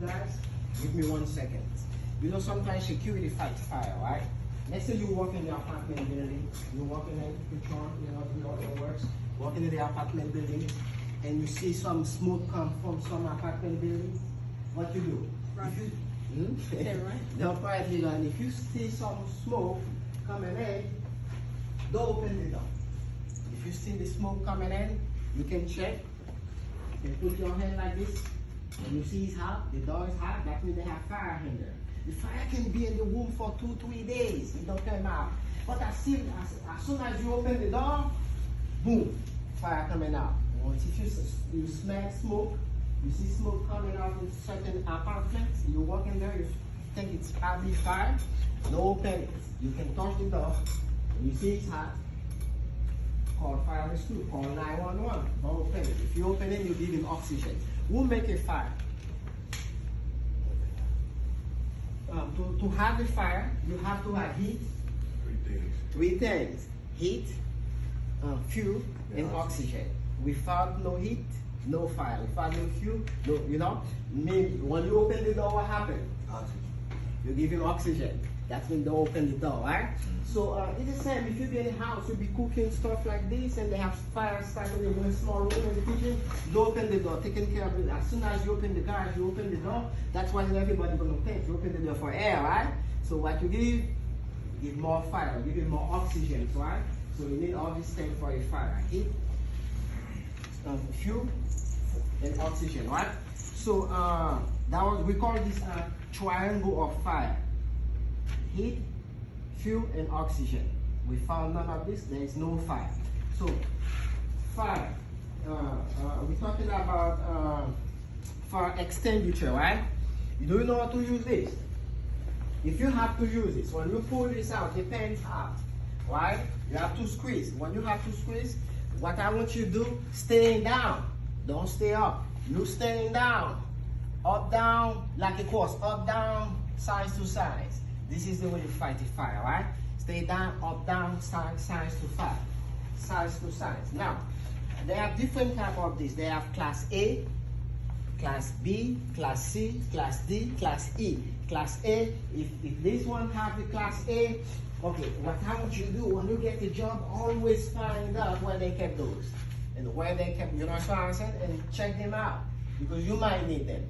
guys? Give me 1 second. You know, sometimes security fights fire, right? Let's say you walk in the apartment building, you walk in it, you know, do all the works, walking in the apartment building, and you see some smoke come from some apartment building. What you do? Right. If you, Right. no, quietly run. If you see some smoke coming in, don't open the door. If you see the smoke coming in, you can check. You can put your hand like this. When you see it's hot, the door is hot, that means they have fire in there. The fire can be in the room for 2-3 days. It don't come out. But as soon as you open the door, boom, fire coming out. Once if you smell smoke, you see smoke coming out in certain apartments, you walk in there, you think it's probably fire, no open it. You can touch the door, and you see it's hot, call fire rescue, call 911, don't open it. If you open it, you give him oxygen. We'll make a fire. To have a fire, you have to have heat. 3 things. 3 things: heat, fuel, and oxygen. Without no heat, no fire. Without no fuel, no, you know. Maybe when you open the door, what happens? Oxygen. You give him oxygen. That's when they open the door, right? So it's the same. If you be in a house, you be cooking stuff like this, and they have fire starting in one small room in the kitchen. You open the door, taking care of it. As soon as you open the garage, you open the door. That's what everybody gonna think. You open the door for air, right? So what you give more fire, give it more oxygen, right? So you need all these things for a fire: heat, fuel, and oxygen, right? So we call this a triangle of fire: heat, fuel, and oxygen. We found none of this, there is no fire. So fire, we're talking about fire extinguisher, right? You don't know how to use this. If you have to use this, when you pull this out, the pen's out, right? You have to squeeze. When you have to squeeze, what I want you to do, staying down, don't stay up. You staying down, up, down, like a course, up, down, sides to sides. This is the way to fight the fire, right? Stay down, up, down, sides to fire, sides to sides. Now, they have different type of this. They have class A, class B, class C, class D, class E. Class A, if this one have the class A, okay, what I want you to do when you get the job, always find out where they kept those. And where they kept, you know what I'm saying? And check them out, because you might need them.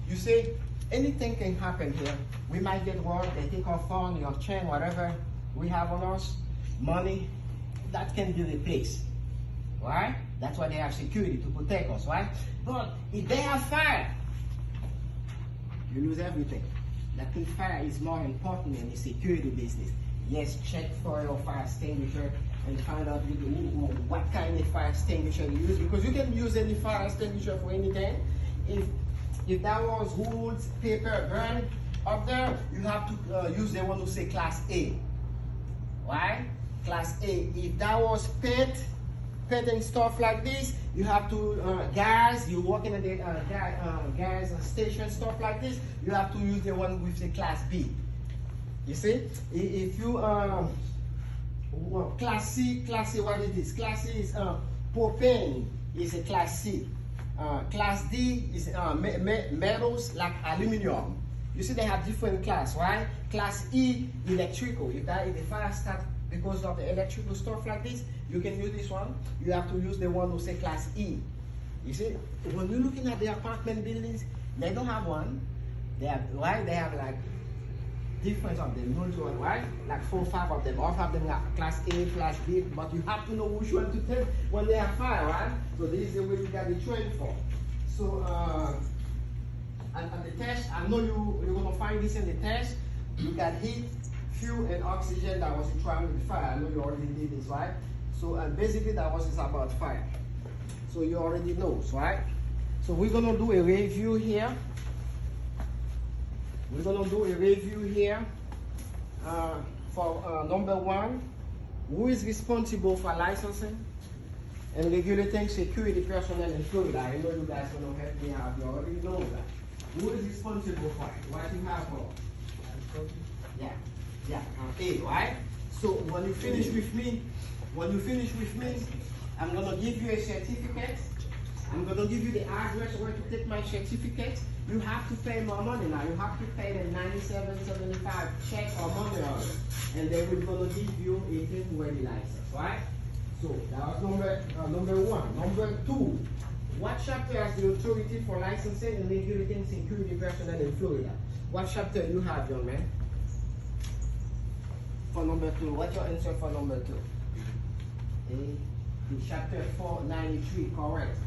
You see, anything can happen here. We might get word, they take our phone, your chain, whatever we have on us, money, that can be replaced, right? That's why they have security, to protect us, right? But if they have fire, you lose everything. That means fire is more important in the security business. Yes, check for your fire extinguisher and find out what kind of fire extinguisher you use, because you can use any fire extinguisher for anything. If that was wood, paper, burn up there, you have to use the one who say class A, right? Class A. If that was paint and stuff like this, you have to gas. You working at the gas station, stuff like this. You have to use the one with the class B. You see, if you class C, what is this? Class C is propane, is a class C. Class D is metals like aluminum. You see, they have different class, right? Class E, electrical. If the fire starts because of the electrical stuff like this, you can use this one. You have to use the one who say class E. You see, when you're looking at the apartment buildings, they don't have one. They have, right? They have like different of them, multiple, right? Like 4 or 5 of them. All of them are class A, class B, but you have to know which one to take when they have fire, right? So this is the way you got the train for. So and the test, I know you're gonna find this in the test. You got heat, fuel, and oxygen. That was the triangle with fire. I know you already did this, right? So basically that was about fire. So you already know, right? So we're gonna do a review here. We're gonna do a review here for number 1, who is responsible for licensing and regulating security personnel in Florida. I know you guys gonna help me out. You already know that. Who is responsible for it? What you have for? Yeah, A, right? So when you finish with me, I'm gonna give you a certificate. I'm going to give you the address where to take my certificate. You have to pay more money now. You have to pay the $97.75 check or money order. And then we're going to give you a temporary license, right? So that was number one. Number two, what chapter has the authority for licensing and regulating security personnel in Florida? What chapter you have, young man? For number two, what's your answer for number two? Chapter 493, correct.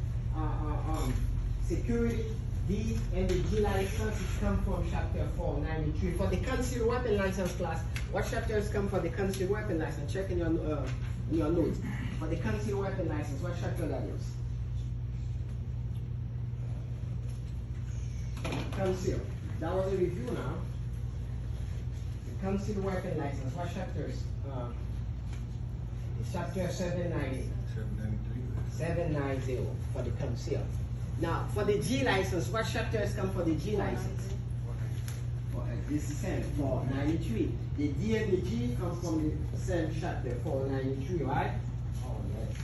Security D and the G license is come from chapter 493. For the concealed weapon license class, what chapters come for the concealed weapon license? Check in your notes. For the concealed weapon license, what chapter that is? Concealed. That was a review now. The concealed weapon license, what chapters? Chapter 790. 790 for the concealed. Now, for the G license, what chapters come for the G license? This is same, 493. The D and the G come from the same chapter, 493, right? Oh, yes.